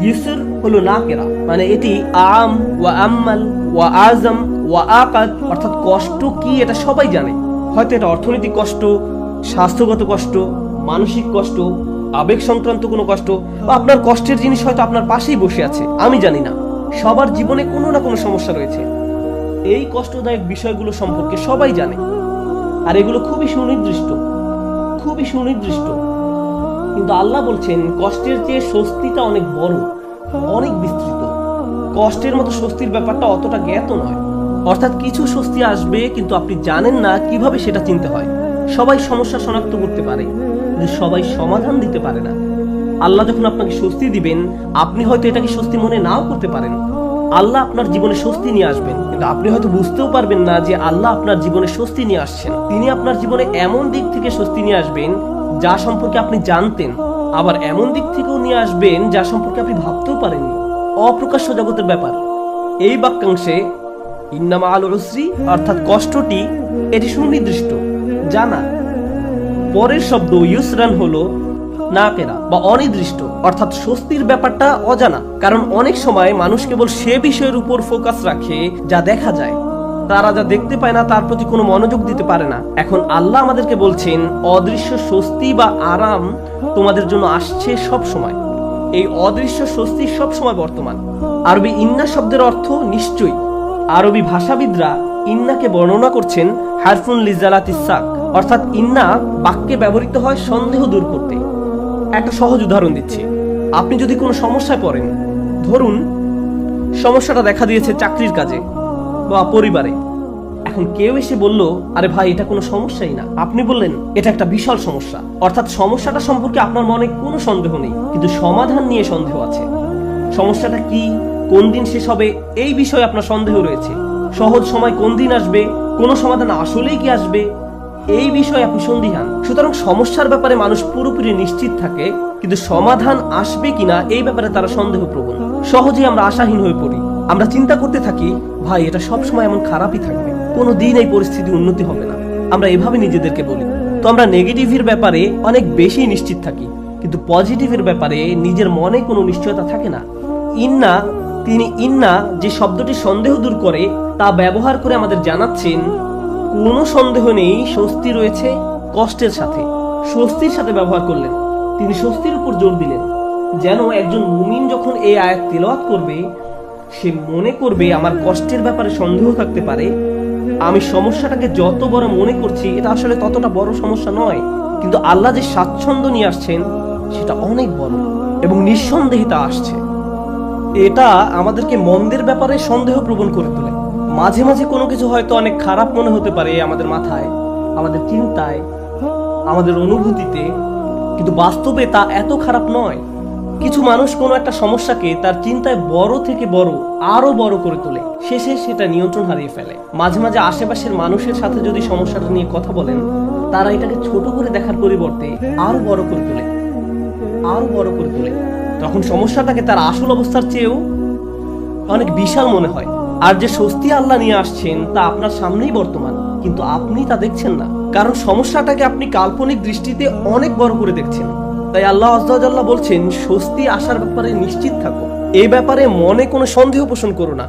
ইউসর হলো নাকেরা, মানে এটি আম ওয়া আম্মাল ওয়া আজম ওয়া আকাদ, অর্থাৎ কষ্ট কি এটা সবাই জানে। হয়তো এটা অর্থনৈতিক কষ্ট, স্বাস্থ্যগত কষ্ট, মানসিক কষ্ট, আবেগ সংক্রান্ত কোনো কষ্ট, বা আপনার কষ্টের জিনিস হয়তো আপনার পাশেই বসে আছে, আমি জানি না। সবার জীবনে কোনো না কোনো সমস্যা রয়েছে। এই কষ্টদায়ক বিষয়গুলো সম্পর্কে সবাই জানে, আর এগুলো খুবই সুনির্দিষ্ট, খুবই সুনির্দিষ্ট। কিন্তু আল্লাহ বলছেন কষ্টের চেয়ে স্বস্তিটা অনেক বড়, অনেক বিস্তৃত। কষ্টের মতো স্বস্তির ব্যাপারটা অতটা জ্ঞাত নয়। অর্থাৎ কিছু স্বস্তি আসবে, কিন্তু আপনি জানেন না কিভাবে সেটা চিনতে হয়। সবাই সমস্যা শনাক্ত করতে পারে, কিন্তু সবাই সমাধান দিতে পারে না। আল্লাহ যখন আপনাকে স্বস্তি দিবেন, আপনি হয়তো এটাকে স্বস্তি মনে নাও করতে পারেন। আল্লাহ আপনার জীবনে স্বস্তি নিয়ে আসবেন, কিন্তু আপনি হয়তো বুঝতেও পারবেন না যে আল্লাহ আপনার জীবনে স্বস্তি নিয়ে আসছেন। তিনি আপনার জীবনে এমন দিক থেকে স্বস্তি নিয়ে আসবেন যা সম্পর্কে আপনি জানতেন, আবার এমন দিক থেকেও নিয়ে আসবেন যা সম্পর্কে আপনি ভাবতেও পারেননি। অপ্রকাশ্য জগতের ব্যাপার। এই বাক্যাংশে ইন্না মাআল উসরি, অর্থাৎ কষ্টটি, এটি সুনির্দিষ্ট, জানা। পরের শব্দ ইউসরান হলো নাকেরা বা অনির্দিষ্ট, অর্থাৎ স্বস্তির ব্যাপারটা অজানা। কারণ অনেক সময় মানুষ কেবল সে বিষয়ের উপর ফোকাস রাখে যা দেখা যায়। তারা যা দেখতে পায় না তার প্রতি কোনো মনোযোগ দিতে পারে না। এখন আল্লাহ আমাদেরকে বলছেন অদৃশ্য স্বস্তি বা আরাম তোমাদের জন্য আসছে সব সময়। এই অদৃশ্য স্বস্তি সব সময় বর্তমান। আরবি ইন্না শব্দের অর্থ নিশ্চয়ই। আরবি ভাষাবিদরা ইন্নাকে বর্ণনা করছেন হারফুন লিজালাতিস সাক, অর্থাৎ ইন্না বাক্যে ব্যবহৃত হয় সন্দেহ দূর করতে। একটা সহজ উদাহরণ দিচ্ছি। আপনি যদি কোনো সমস্যায় পড়েন, ধরুন সমস্যাটা দেখা দিয়েছে চাকরির কাজে বা পরিবারে। এখন কেউ এসে বলল, আরে ভাই এটা কোনো সমস্যাই না। আপনি বললেন এটা একটা বিশাল সমস্যা। অর্থাৎ সমস্যাটা সম্পর্কে আপনার মনে কোনো সন্দেহ নেই, কিন্তু সমাধান নিয়ে সন্দেহ আছে। সমস্যাটা কি, কোন দিন শেষ হবে, এই বিষয়ে আপনার সন্দেহ রয়েছে। সহজ সময় কোন দিন আসবে, কোন সমাধান আসলেই কি আসবে, এই বিষয়ে আপনি সন্দিহান। সুতরাং সমস্যার ব্যাপারে মানুষ পুরোপুরি নিশ্চিত থাকে, কিন্তু সমাধান আসবে কিনা এই ব্যাপারে তারা সন্দেহপ্রবণ। সহজেই আমরা আশাহীন হয়ে পড়ি। আমরা চিন্তা করতে থাকি, ভাই এটা সবসময় এমন খারাপই থাকবে, কোনো দিন এই পরিস্থিতি উন্নতি হবে না। আমরা এভাবে নিজেদেরকে বলি। তো আমরা নেগেটিভের ব্যাপারে অনেক বেশি নিশ্চিত থাকি, কিন্তু পজিটিভের ব্যাপারে নিজের মনে কোনো নিশ্চয়তা থাকে না। ইন্না যে শব্দটি সন্দেহ দূর করে তা ব্যবহার করে আমাদের জানাচ্ছেন কোনো সন্দেহ নেই, স্বস্তি রয়েছে কষ্টের সাথে। স্বস্তির সাথে ব্যবহার করলেন, তিনি স্বস্তির উপর জোর দিলেন, যেন একজন মুমিন যখন এই আয়াত তিলাওয়াত করবে সে মনে করবে আমার কষ্টের ব্যাপারে সন্দেহ থাকতে পারে, আমি সমস্যাটাকে যত বড় মনে করছি এটা আসলে ততটা বড় সমস্যা নয়, কিন্তু আল্লাহ যে স্বাচ্ছন্দ্য নিয়ে আসছেন সেটা অনেক বড় এবং নিঃসন্দেহিতা আসছে। এটা আমাদেরকে মন্দের ব্যাপারে সন্দেহ প্রবণ করে তোলে। মাঝে মাঝে কোনো কিছু হয়তো অনেক খারাপ মনে হতে পারে আমাদের মাথায়, আমাদের চিন্তায়, আমাদের অনুভূতিতে, কিন্তু বাস্তবে তা এত খারাপ নয়। কিছু মানুষ কোনো একটা সমস্যাকে তার চিন্তায় বড় থেকে বড়, আরো বড় করে তোলে, শেষে সেটা নিয়ন্ত্রণ হারিয়ে ফেলে। মাঝে মাঝে আশেপাশের মানুষের সাথে যদি সমস্যাটা নিয়ে কথা বলেন, তারা এটাকে ছোট করে দেখার পরিবর্তে আরো বড় করে তোলে, আরো বড় করে তোলে। তখন সমস্যাটাকে তার আসল অবস্থার চেয়েও অনেক বিশাল মনে হয়। আর যে স্বস্তি আল্লাহ নিয়ে আসছেন তা আপনার সামনেই বর্তমান, কিন্তু আপনি তা দেখছেন না, কারণ সমস্যাটাকে আপনি কাল্পনিক দৃষ্টিতে অনেক বড় করে দেখছেন। তাই আল্লাহ আযজা ওয়া জাল্লা বলছেন স্বস্তি আসার ব্যাপারে নিশ্চিত থাকো, এই ব্যাপারে মনে কোনো সন্দেহ পোষণ করো না।